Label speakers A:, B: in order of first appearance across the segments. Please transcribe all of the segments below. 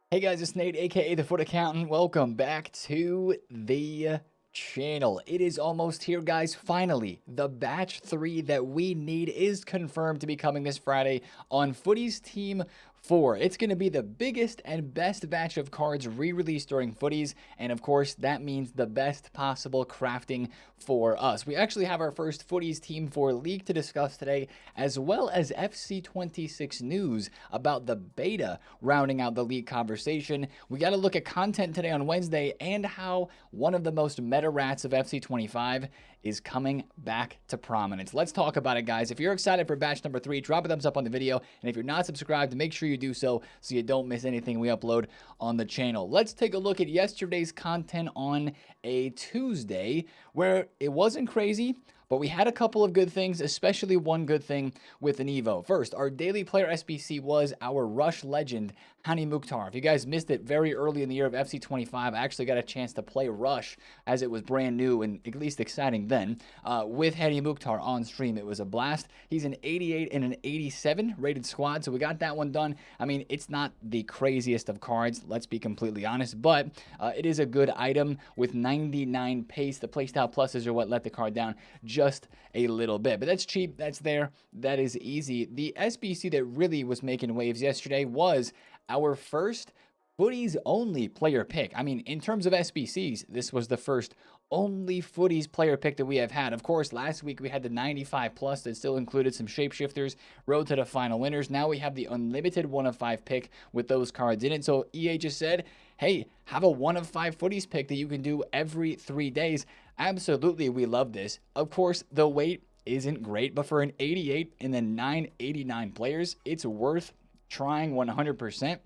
A: Hey guys, it's Nate, aka the Foot Accountant. Welcome back to the channel. It is almost here, guys. Finally, the batch 3 that we need is confirmed to be coming this Friday on Footies Team 4. It's going to be the biggest and best batch of cards re-released during Footies, and of course, that means the best possible crafting for us. We actually have our first Footies Team 4 leak to discuss today, as well as FC26 news about the beta rounding out the leak conversation. We got to look at content today on Wednesday and how one of the most meta rats of FC25 is coming back to prominence. Let's talk about it, guys. If you're excited for batch number 3, drop a thumbs up on the video, and if you're not subscribed, make sure you do so you don't miss anything we upload on the channel. Let's take a look at yesterday's content on a Tuesday, where it wasn't crazy, but we had a couple of good things, especially one good thing with an Evo. First, our daily player SBC was our Rush legend, Hani Mukhtar. If you guys missed it very early in the year of FC25, I actually got a chance to play Rush as it was brand new and at least exciting then with Hani Mukhtar on stream. It was a blast. He's an 88 and an 87 rated squad, so we got that one done. I mean, it's not the craziest of cards, let's be completely honest, but it is a good item with 99 pace. The playstyle pluses are what let the card down just a little bit, but that's cheap, that's there, that is easy. The SBC that really was making waves yesterday was our first Footies only player pick. I mean, in terms of SBCs, this was the first only Footies player pick that we have had. Of course, last week we had the 95 plus that still included some shapeshifters, road to the final winners. Now we have the unlimited 1 of 5 pick with those cards in it. So EA just said, hey, have a 1 of 5 Footies pick that you can do every 3 days. Absolutely, we love this. Of course, the weight isn't great, but for an 88 and then 989 players, it's worth trying 100%.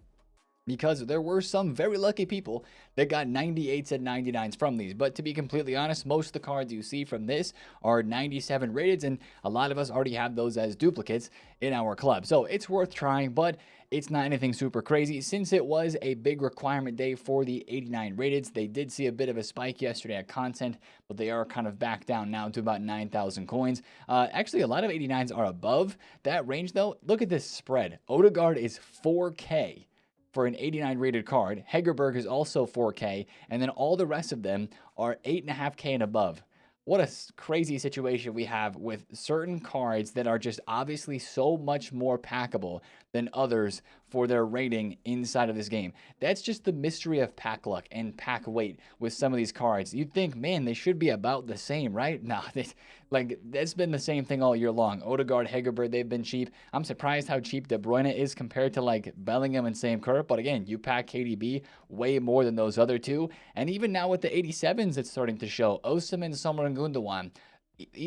A: Because there were some very lucky people that got 98s and 99s from these. But to be completely honest, most of the cards you see from this are 97 rated, and a lot of us already have those as duplicates in our club. So it's worth trying, but it's not anything super crazy. Since it was a big requirement day for the 89 rateds, they did see a bit of a spike yesterday at content, but they are kind of back down now to about 9,000 coins. Actually, a lot of 89s are above that range, though. Look at this spread. Odegaard is 4K. For an 89 rated card. Hegerberg is also 4K, and then all the rest of them are 8.5K and above. What a crazy situation we have with certain cards that are just obviously so much more packable than others for their rating inside of this game. That's just the mystery of pack luck and pack weight with some of these cards. You'd think, man, they should be about the same, right? Nah, that's been the same thing all year long. Odegaard, Hegerberg, they've been cheap. I'm surprised how cheap De Bruyne is compared to like Bellingham and Sam Kerr. But again, you pack KDB way more than those other two. And even now with the 87s, it's starting to show. Osimhen, Sommer, and Gundogan.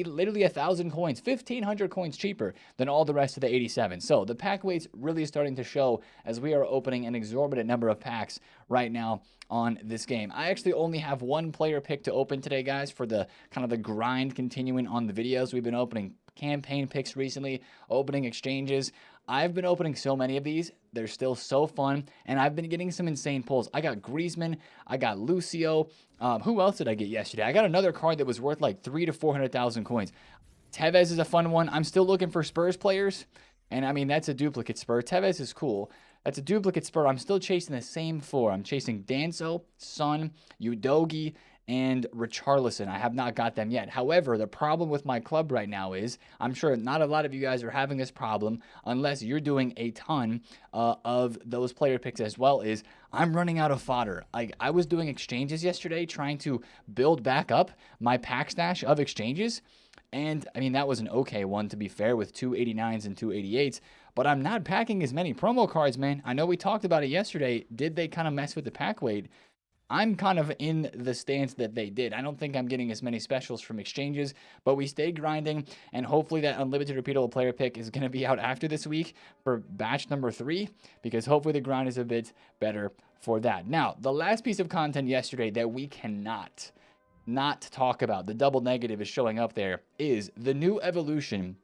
A: Literally 1,000 coins, 1,500 coins cheaper than all the rest of the 87. So the pack weight's really starting to show as we are opening an exorbitant number of packs right now on this game. I actually only have one player pick to open today, guys, for the kind of the grind continuing on the videos. We've been opening campaign picks recently, opening exchanges. I've been opening so many of these. They're still so fun, and I've been getting some insane pulls. I got Griezmann, I got Lucio. Who else did I get yesterday? I got another card that was worth like 300,000 to 400,000 coins. Tevez is a fun one. I'm still looking for Spurs players, and I mean, that's a duplicate Spur. Tevez is cool. That's a duplicate Spur. I'm still chasing the same 4. I'm chasing Danso, Son, Udogi, and Richarlison. I have not got them yet. However, the problem with my club right now is, I'm sure not a lot of you guys are having this problem unless you're doing a ton of those player picks as well, is I'm running out of fodder. I was doing exchanges yesterday trying to build back up my pack stash of exchanges. And I mean, that was an okay one, to be fair, with 2 89s and 2 88s. But I'm not packing as many promo cards, man. I know we talked about it yesterday. Did they kind of mess with the pack weight? I'm kind of in the stance that they did. I don't think I'm getting as many specials from exchanges, but we stay grinding, and hopefully that unlimited repeatable player pick is going to be out after this week for batch number 3, because hopefully the grind is a bit better for that. Now, the last piece of content yesterday that we cannot not talk about, the double negative is showing up there, is the new evolution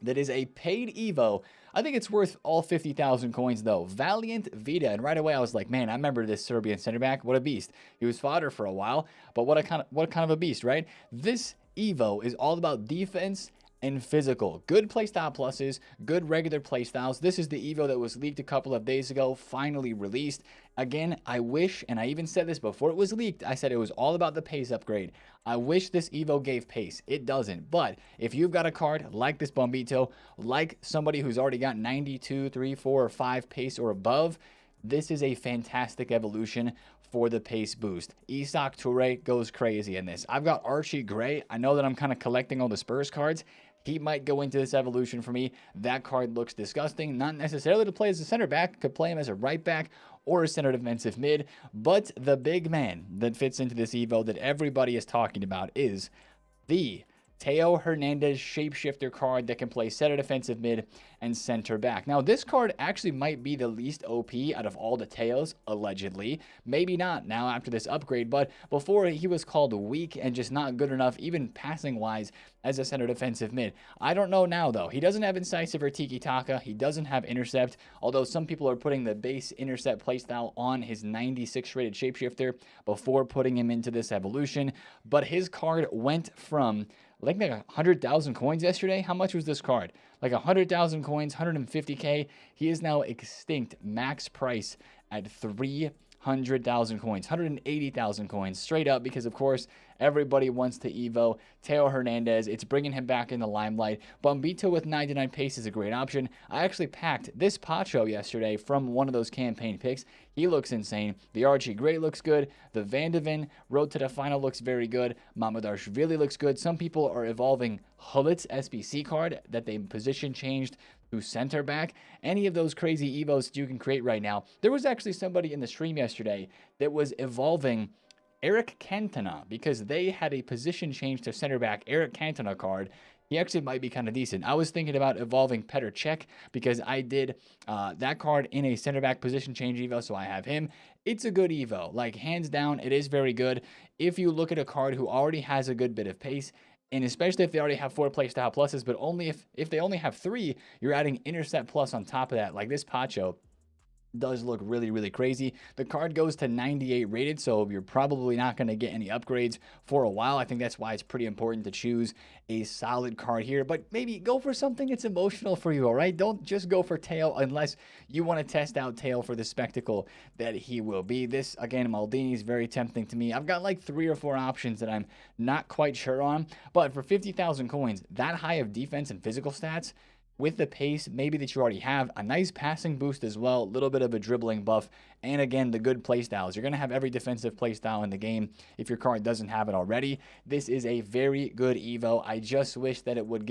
A: that is a paid Evo. I think it's worth all 50,000 coins, though. Valiant Vita. And right away, I was like, man, I remember this Serbian center back. What a beast. He was fodder for a while, but what kind of a beast, right? This Evo is all about defense and physical. Good playstyle pluses, good regular playstyles. This is the Evo that was leaked a couple of days ago, finally released. Again, I wish, and I even said this before it was leaked, I said it was all about the pace upgrade. I wish this Evo gave pace. It doesn't. But if you've got a card like this Bombito, like somebody who's already got 92, 3, 4, or 5 pace or above, this is a fantastic evolution for the pace boost. Isak Toure goes crazy in this. I've got Archie Gray. I know that I'm kind of collecting all the Spurs cards. He might go into this evolution for me. That card looks disgusting. Not necessarily to play as a center back. Could play him as a right back or a center defensive mid. But the big man that fits into this Evo that everybody is talking about is the Theo Hernandez shapeshifter card that can play center defensive mid and center back. Now, this card actually might be the least OP out of all the Theos, allegedly. Maybe not now after this upgrade, but before he was called weak and just not good enough, even passing-wise, as a center defensive mid. I don't know now, though. He doesn't have incisive or tiki-taka. He doesn't have intercept, although some people are putting the base intercept playstyle on his 96 rated shapeshifter before putting him into this evolution. But his card went from like 100,000 coins yesterday. How much was this card? Like 100,000 coins, 150k. He is now extinct, max price at 300,000 coins, 180,000 coins, straight up, because of course everybody wants to Evo Theo Hernandez. It's bringing him back in the limelight. Bombito with 99 pace is a great option. I actually packed this Pacho yesterday from one of those campaign picks. He looks insane. The Archie Gray looks good. The Van de Ven road to the final looks very good. Mamadashvili looks good. Some people are evolving Hullit's SBC card that they position changed to center back. Any of those crazy Evos that you can create right now. There was actually somebody in the stream yesterday that was evolving Eric Cantona because they had a position change to center back Eric Cantona card. He actually might be kind of decent. I was thinking about evolving Petr Cech because I did that card in a center back position change Evo, so I have him. It's a good Evo. Like, hands down, it is very good. If you look at a card who already has a good bit of pace, and especially if they already have 4 playstyle pluses, but only if they only have 3, you're adding intercept plus on top of that. Like this Pacho does look really, really crazy. The card goes to 98 rated, so you're probably not going to get any upgrades for a while. I think that's why it's pretty important to choose a solid card here, but maybe go for something that's emotional for you, all right? Don't just go for Tail unless you want to test out Tail for the spectacle that he will be. This, again, Maldini is very tempting to me. I've got like 3 or 4 options that I'm not quite sure on, but for 50,000 coins, that high of defense and physical stats, with the pace maybe that you already have, a nice passing boost as well, a little bit of a dribbling buff, and again, the good playstyles. You're going to have every defensive playstyle in the game if your card doesn't have it already. This is a very good Evo. I just wish that it would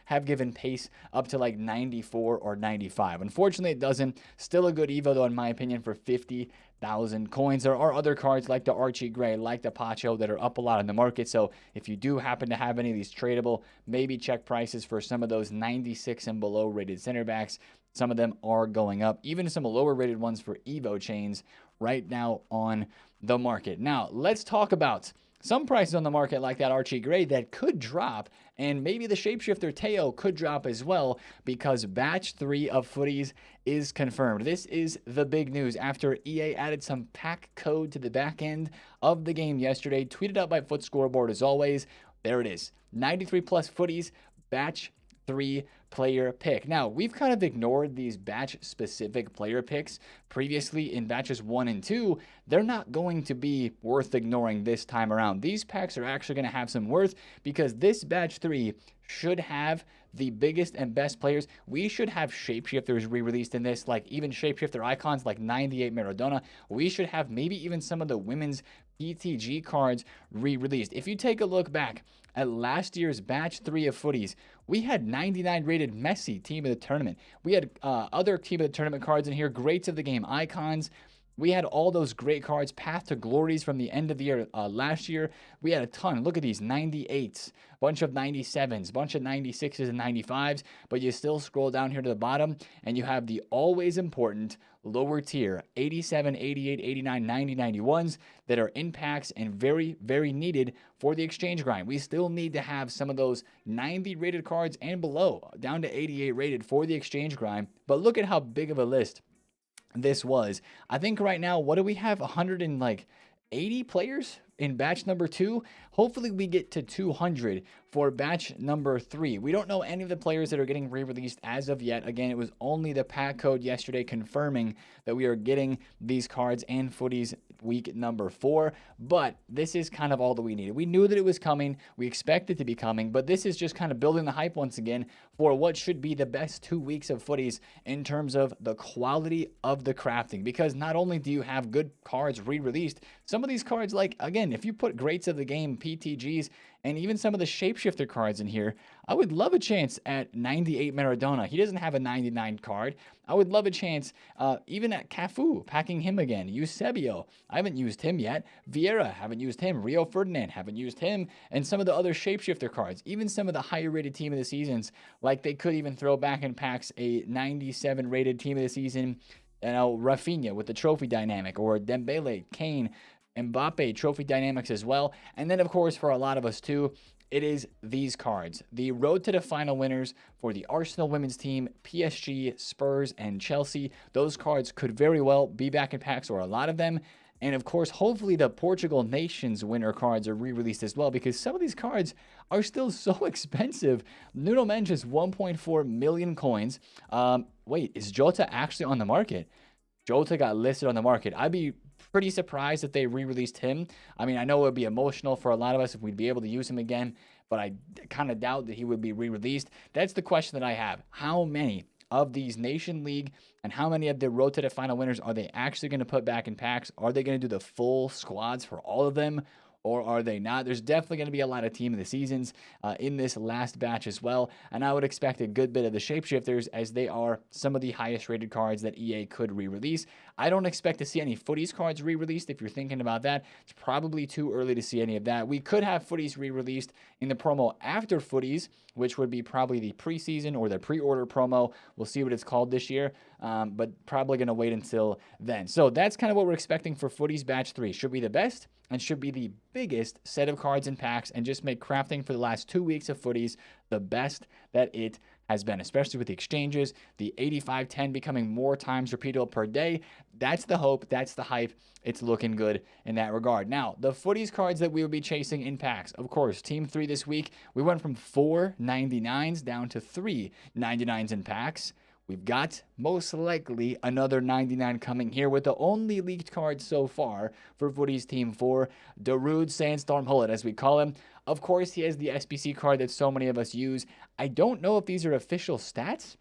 A: have given pace up to like 94 or 95. Unfortunately, it doesn't. Still a good Evo, though, in my opinion, for 50,000 coins. There are other cards like the Archie Gray, like the Pacho, that are up a lot in the market. So if you do happen to have any of these tradable, maybe check prices for some of those 96 and below rated center backs. Some of them are going up. Even some lower rated ones for Evo chains right now on the market. Now, let's talk about some prices on the market like that Archie Gray that could drop, and maybe the Shapeshifter Teo could drop as well because Batch 3 of Footies is confirmed. This is the big news after EA added some pack code to the back end of the game yesterday. Tweeted out by Foot Scoreboard as always. There it is. 93 plus Footies, Batch 3 player pick. Now, we've kind of ignored these batch specific player picks previously in batches 1 and 2. They're not going to be worth ignoring this time around. These packs are actually going to have some worth because this batch 3 should have the biggest and best players. We should have shapeshifters re-released in this, like even shapeshifter icons like 98 Maradona. We should have maybe even some of the women's PTG cards re-released. If you take a look back at last year's batch 3 of Footies, we had 99 rated Messi team of the tournament. We had other team of the tournament cards in here, greats of the game icons. We had all those great cards, Path to Glories from the end of the year last year. We had a ton. Look at these 98s, bunch of 97s, bunch of 96s and 95s, but you still scroll down here to the bottom and you have the always important lower tier 87, 88, 89, 90, 91s that are in packs and very, very needed for the exchange grind. We still need to have some of those 90 rated cards and below, down to 88 rated for the exchange grind. But look at how big of a list this was. I think right now, what do we have? 180 players in batch number 2. Hopefully we get to 200 for batch number 3. We don't know any of the players that are getting re-released as of yet. Again, it was only the pack code yesterday confirming that we are getting these cards and footies week number 4, but this is kind of all that we needed. We knew that it was coming. We expected it to be coming, but this is just kind of building the hype once again for what should be the best 2 weeks of footies in terms of the quality of the crafting, because not only do you have good cards re-released, some of these cards, like, again, if you put greats of the game, PTGs, and even some of the shapeshifter cards in here, I would love a chance at 98 Maradona. He doesn't have a 99 card. I would love a chance even at Cafu, packing him again. Eusebio, I haven't used him yet. Vieira, haven't used him. Rio Ferdinand, haven't used him. And some of the other shapeshifter cards, even some of the higher rated team of the seasons, like they could even throw back in packs a 97 rated team of the season, Rafinha with the trophy dynamic, or Dembele, Kane, Mbappe trophy dynamics as well. And then, of course, for a lot of us too, it is these cards. The road to the final winners for the Arsenal women's team, PSG, Spurs, and Chelsea. Those cards could very well be back in packs, or a lot of them. And of course, hopefully the Portugal Nations winner cards are re-released as well, because some of these cards are still so expensive. Nuno Mendes, 1.4 million coins. Wait, is Jota actually on the market? Jota got listed on the market. I'd be pretty surprised if they re-released him. I mean, I know it would be emotional for a lot of us if we'd be able to use him again, but I kind of doubt that he would be re-released. That's the question that I have. How many of these Nation League and how many of the road to the final winners are they actually going to put back in packs? Are they going to do the full squads for all of them, or are they not? There's definitely going to be a lot of team of the seasons in this last batch as well, and I would expect a good bit of the shapeshifters, as they are some of the highest rated cards that EA could re-release. I don't expect to see any footies cards re-released. If you're thinking about that, it's probably too early to see any of that. We could have footies re-released in the promo after footies, which would be probably the preseason or the pre-order promo. We'll see what it's called this year, but probably going to wait until then. So that's kind of what we're expecting for footies batch 3. Should be the best and should be the biggest set of cards and packs, and just make crafting for the last 2 weeks of footies the best that it has been, especially with the exchanges, the 85-10 becoming more times repeatable per day. That's the hope. That's the hype. It's looking good in that regard. Now, the footies cards that we will be chasing in packs. Of course, Team 3 this week, we went from 4 99s down to 3 99s in packs. We've got most likely another 99 coming here, with the only leaked card so far for Footies Team 4, Darude Sandstorm Hullet, as we call him. Of course, he has the SBC card that so many of us use. I don't know if these are official stats,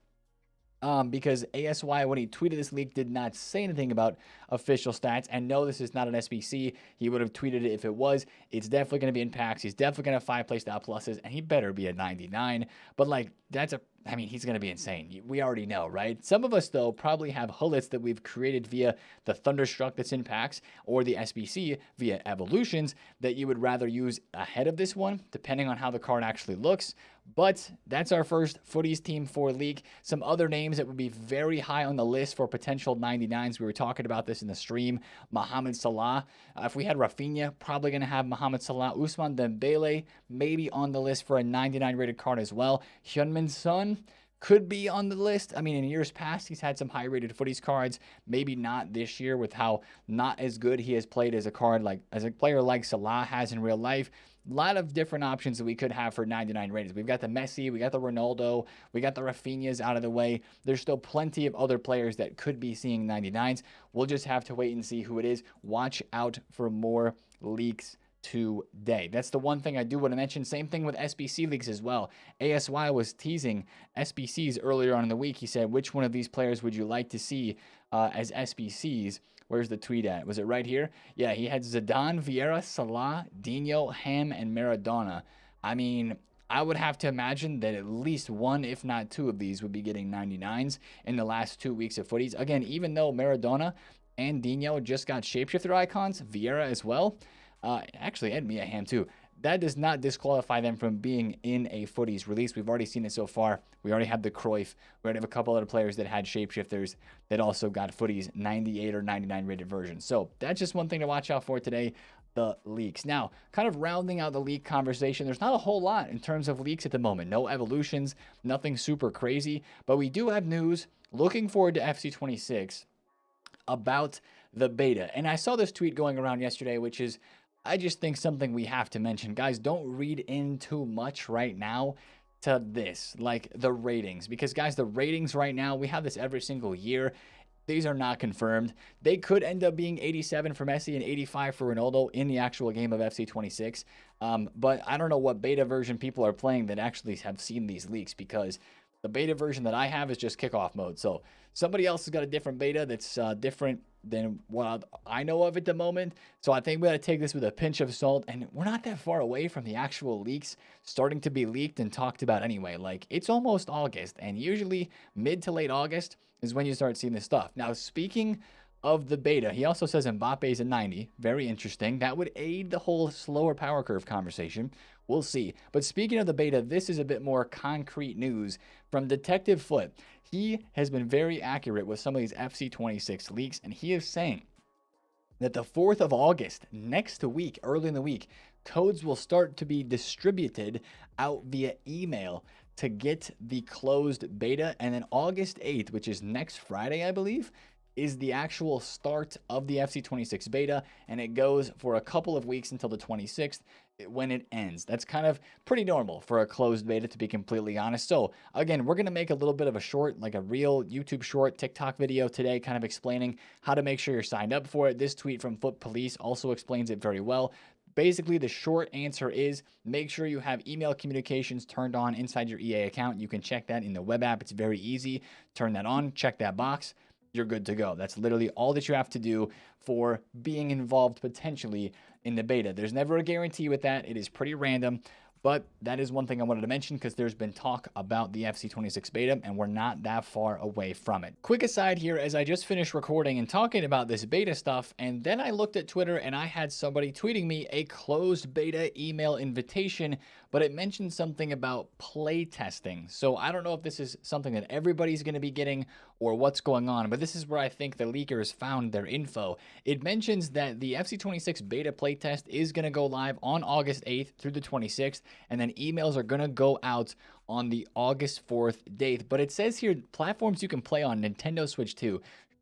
A: because ASY, when he tweeted this leak, did not say anything about official stats. And no, this is not an SBC. He would have tweeted it if it was. It's definitely going to be in packs. He's definitely going to have 5 playstyle pluses, and he better be a 99. But like, I mean, he's going to be insane. We already know, right? Some of us, though, probably have Hullets that we've created via the Thunderstruck that's in packs, or the SBC via Evolutions that you would rather use ahead of this one, depending on how the card actually looks. But that's our first Footies Team 4 leak. Some other names that would be very high on the list for potential 99s. We were talking about this in the stream. Mohamed Salah. If we had Rafinha, probably going to have Mohamed Salah. Ousmane Dembele, maybe on the list for a 99 rated card as well. Heung-min Son could be on the list. I mean, in years past, he's had some high-rated footies cards. Maybe not this year, with how not as good he has played as a player like Salah has in real life. A lot of different options that we could have for 99 ratings. We've got the Messi, we got the Ronaldo, we got the Rafinhas out of the way. There's still plenty of other players that could be seeing 99s. We'll just have to wait and see who it is. Watch out for more leaks today. That's the one thing I do want to mention. Same thing with SBC leaks as well. ASY was teasing SBCs earlier on in the week. He said, which one of these players would you like to see as SBCs? Where's the tweet at? Was it right here? Yeah, he had Zidane, Vieira, Salah, Dino, Ham, and Maradona. I mean, I would have to imagine that at least one, if not two of these would be getting 99s in the last 2 weeks of footies. Again, even though Maradona and Dino just got shapeshifter icons, Vieira as well, actually, and Mia Ham too. That does not disqualify them from being in a footies release. We've already seen it so far. We already have the Cruyff. We already have a couple other players that had shapeshifters that also got footies 98 or 99 rated versions. So that's just one thing to watch out for today, the leaks. Now, kind of rounding out the leak conversation, there's not a whole lot in terms of leaks at the moment. No evolutions, nothing super crazy, but we do have news. Looking forward to FC26 about the beta. And I saw this tweet going around yesterday, which is, I just think something we have to mention, guys, don't read in too much right now to this, like the ratings, because guys, the ratings right now, we have this every single year. These are not confirmed. They could end up being 87 for Messi and 85 for Ronaldo in the actual game of FC26. But I don't know what beta version people are playing that actually have seen these leaks, because the beta version that I have is just kickoff mode. So somebody else has got a different beta that's different than what I know of at the moment. So I think we got to take this with a pinch of salt. And we're not that far away from the actual leaks starting to be leaked and talked about anyway. Like, it's almost August, and usually mid to late August is when you start seeing this stuff. Now, speaking of the beta, he also says Mbappe's at 90. Very interesting. That would aid the whole slower power curve conversation. We'll see. But speaking of the beta, this is a bit more concrete news from Detective Foot. He has been very accurate with some of these FC26 leaks, and he is saying that the 4th of August, next week, early in the week, codes will start to be distributed out via email to get the closed beta. And then August 8th, which is next Friday, I believe, is the actual start of the FC26 beta, and it goes for a couple of weeks until the 26th when it ends. That's kind of pretty normal for a closed beta, to be completely honest. So again, we're going to make a little bit of a short, like a real YouTube short TikTok video today, kind of explaining how to make sure you're signed up for it. This tweet from Foot Police also explains it very well. Basically, the short answer is make sure you have email communications turned on inside your EA account. You can check that in the web app. It's very easy. Turn that on, check that box. You're good to go. That's literally all that you have to do for being involved potentially in the beta. There's never a guarantee with that. It is pretty random. But that is one thing I wanted to mention, because there's been talk about the FC26 beta, and we're not that far away from it. Quick aside here, as I just finished recording and talking about this beta stuff, and then I looked at Twitter and I had somebody tweeting me a closed beta email invitation, but it mentioned something about play testing. So I don't know if this is something that everybody's going to be getting or what's going on, but this is where I think the leakers found their info. It mentions that the FC26 beta playtest is going to go live on August 8th through the 26th, and then emails are going to go out on the August 4th date. But it says here platforms you can play on: Nintendo Switch 2.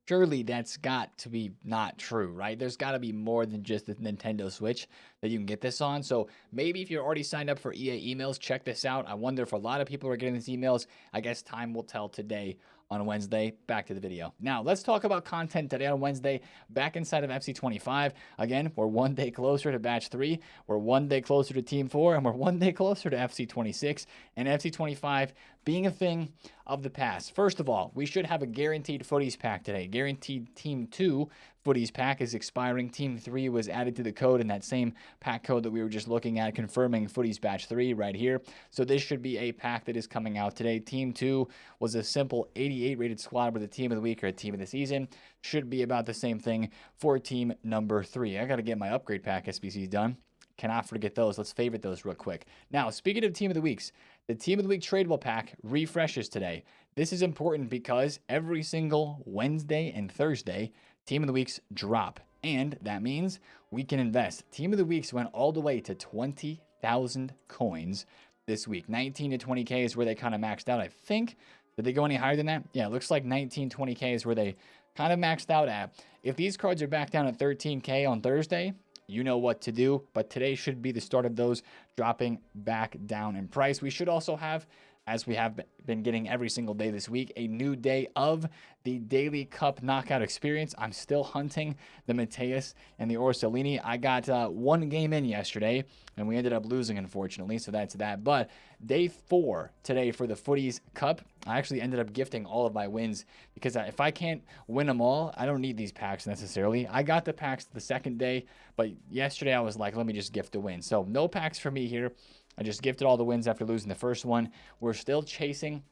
A: Surely that's got to be not true, right? There's got to be more than just the Nintendo Switch that you can get this on. So maybe if you're already signed up for EA emails, check this out. I wonder if a lot of people are getting these emails. I guess time will tell today on Wednesday. Back to the video. Now, let's talk about content today on Wednesday. Back inside of FC25. Again, we're one day closer to Batch 3. We're one day closer to Team 4. And we're one day closer to FC26. And FC25 being a thing of the past. First of all, we should have a guaranteed Footies pack today. Guaranteed Team 2 Footies pack is expiring. Team 3 was added to the code in that same pack code that we were just looking at, confirming FUTTIES Batch 3 right here. So this should be a pack that is coming out today. Team 2 was a simple 88 rated squad with a team of the week or a team of the season. Should be about the same thing for team number 3. I got to get my upgrade pack SBCs done. Cannot forget those. Let's favorite those real quick. Now, speaking of team of the weeks, the team of the week tradable pack refreshes today. This is important because every single Wednesday and Thursday, team of the weeks drop. And that means we can invest. Team of the weeks went all the way to 20,000 coins this week. 19 to 20K is where they kind of maxed out, I think. Did they go any higher than that? Yeah, it looks like 19, 20K is where they kind of maxed out at. If these cards are back down at 13K on Thursday, you know what to do, but today should be the start of those dropping back down in price. We should also have, as we have been getting every single day this week, a new day of the Daily Cup Knockout Experience. I'm still hunting the Mateus and the Orsolini. I got one game in yesterday, and we ended up losing, unfortunately, so that's that. But day 4 today for the FUTTIES Cup. I actually ended up gifting all of my wins, because if I can't win them all, I don't need these packs necessarily. I got the packs the second day, but yesterday I was like, let me just gift a win. So no packs for me here. I just gifted all the wins after losing the first one. We're still chasing,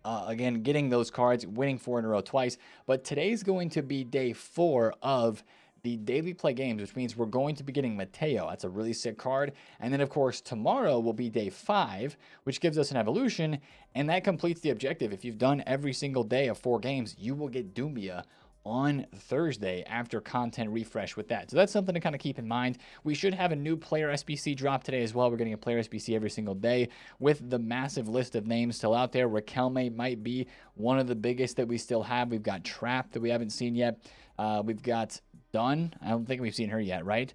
A: again, getting those cards, winning 4 in a row twice. But today's going to be day 4 of the daily play games, which means we're going to be getting Mateo. That's a really sick card. And then, of course, tomorrow will be day 5, which gives us an evolution. And that completes the objective. If you've done every single day of 4 games, you will get Dumbia on Thursday after content refresh with that. So that's something to kind of keep in mind. We should have a new player SBC drop today as well. We're getting a player SBC every single day with the massive list of names still out there. Raquelme might be one of the biggest that we still have. We've got Trap that we haven't seen yet. We've got Dunn. I don't think we've seen her yet, right?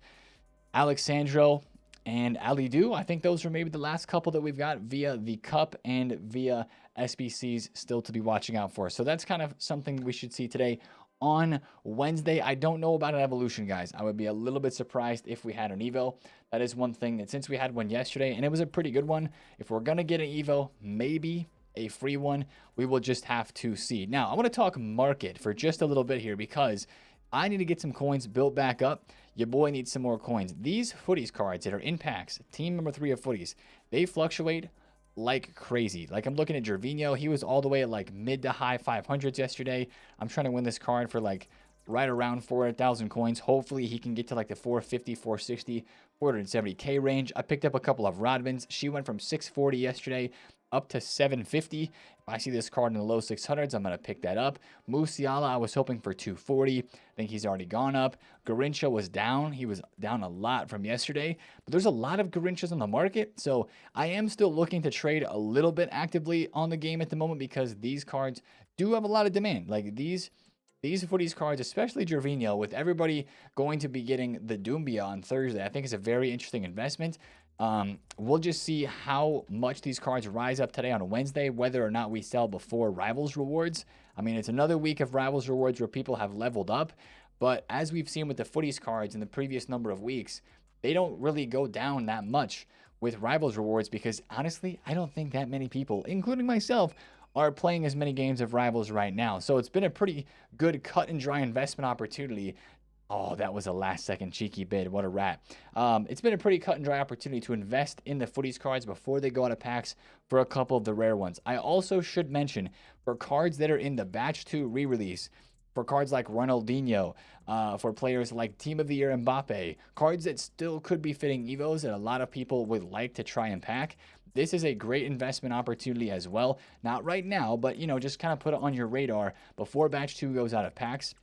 A: Alexandro, and Ali Do. I think those are maybe the last couple that we've got via the Cup and via SBCs still to be watching out for. So that's kind of something we should see today on Wednesday. I don't know about an evolution, guys. I would be a little bit surprised if we had an Evo. That is one thing that since we had one yesterday, and it was a pretty good one, if we're going to get an Evo, maybe a free one, we will just have to see. Now, I want to talk market for just a little bit here because I need to get some coins built back up. Your boy needs some more coins. These Footies cards that are in packs, team number 3 of Footies, they fluctuate like crazy. Like I'm looking at Gervinho. He was all the way at like mid to high 500s yesterday. I'm trying to win this card for like right around 400,000 coins. Hopefully he can get to like the 450, 460, 470k range. I picked up a couple of Rodmans. She went from 640 yesterday up to 750. If I see this card in the low 600s, I'm going to pick that up. Musiala, I was hoping for 240. I think he's already gone up. Garrincha was down. He was down a lot from yesterday. But there's a lot of Garrinchas on the market. So I am still looking to trade a little bit actively on the game at the moment because these cards do have a lot of demand. Like these Footies cards, especially Gervinho, with everybody going to be getting the Doumbia on Thursday, I think it's a very interesting investment. We'll just see how much these cards rise up today on a Wednesday, whether or not we sell before Rivals Rewards. I mean, it's another week of Rivals Rewards where people have leveled up, but as we've seen with the Footies cards in the previous number of weeks, they don't really go down that much with Rivals Rewards because honestly, I don't think that many people, including myself, are playing as many games of Rivals right now. So it's been a pretty good cut and dry investment opportunity. Oh, that was a last-second cheeky bid. What a rat. It's been a pretty cut-and-dry opportunity to invest in the Footies cards before they go out of packs for a couple of the rare ones. I also should mention, for cards that are in the Batch 2 re-release, for cards like Ronaldinho, for players like Team of the Year Mbappe, cards that still could be fitting Evos that a lot of people would like to try and pack, this is a great investment opportunity as well. Not right now, but, you know, just kind of put it on your radar before Batch 2 goes out of packs.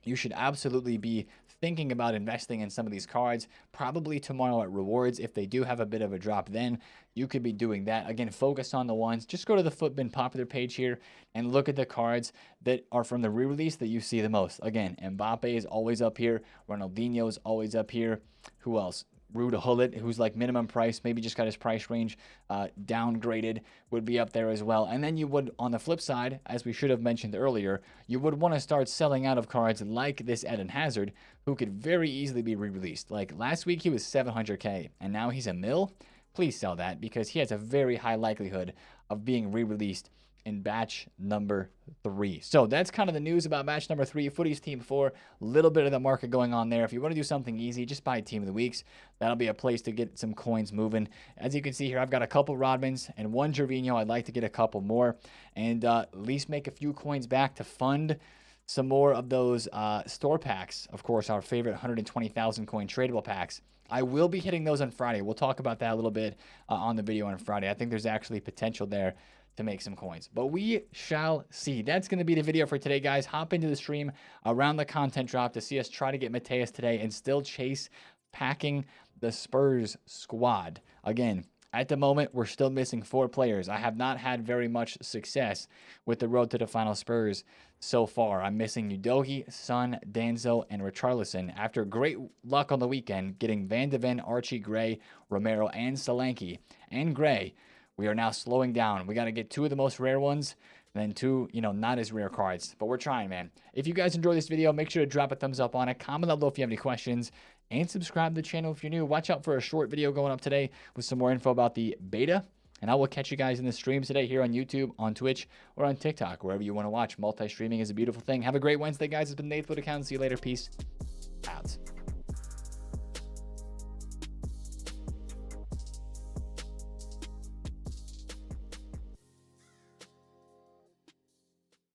A: You should absolutely be thinking about investing in some of these cards, probably tomorrow at Rewards. If they do have a bit of a drop, then you could be doing that. Again, focus on the ones. Just go to the FUTBin popular page here and look at the cards that are from the re-release that you see the most. Again, Mbappe is always up here. Ronaldinho is always up here. Who else? Ruda Hullet, who's like minimum price, maybe just got his price range downgraded, would be up there as well. And then you would, on the flip side, as we should have mentioned earlier, you would want to start selling out of cards like this Eden Hazard, who could very easily be re-released. Like last week, he was 700k, and now he's a mil. Please sell that because he has a very high likelihood of being re-released in batch number 3. So that's kind of the news about batch number 3, Footies Team 4. A little bit of the market going on there. If you want to do something easy, just buy Team of the Weeks. That'll be a place to get some coins moving. As you can see here, I've got a couple Rodmans and one Gervinho. I'd like to get a couple more and at least make a few coins back to fund some more of those store packs. Of course, our favorite 120,000 coin tradable packs. I will be hitting those on Friday. We'll talk about that a little bit on the video on Friday. I think there's actually potential there to make some coins, but we shall see. That's going to be the video for today, guys. Hop into the stream around the content drop to see us try to get Mateus today and still chase packing the Spurs squad. Again, at the moment, we're still missing 4 players. I have not had very much success with the road to the final Spurs so far. I'm missing Udogi, Son, Danzo, and Richarlison. After great luck on the weekend, getting Van de Ven, Archie, Gray, Romero, and Solanke, and Gray, we are now slowing down. We got to get 2 of the most rare ones, and then 2, not as rare cards. But we're trying, man. If you guys enjoyed this video, make sure to drop a thumbs up on it. Comment down below if you have any questions. And subscribe to the channel if you're new. Watch out for a short video going up today with some more info about the beta. And I will catch you guys in the streams today here on YouTube, on Twitch, or on TikTok, wherever you want to watch. Multi-streaming is a beautiful thing. Have a great Wednesday, guys. It's been TheFutAccountant. See you later. Peace out.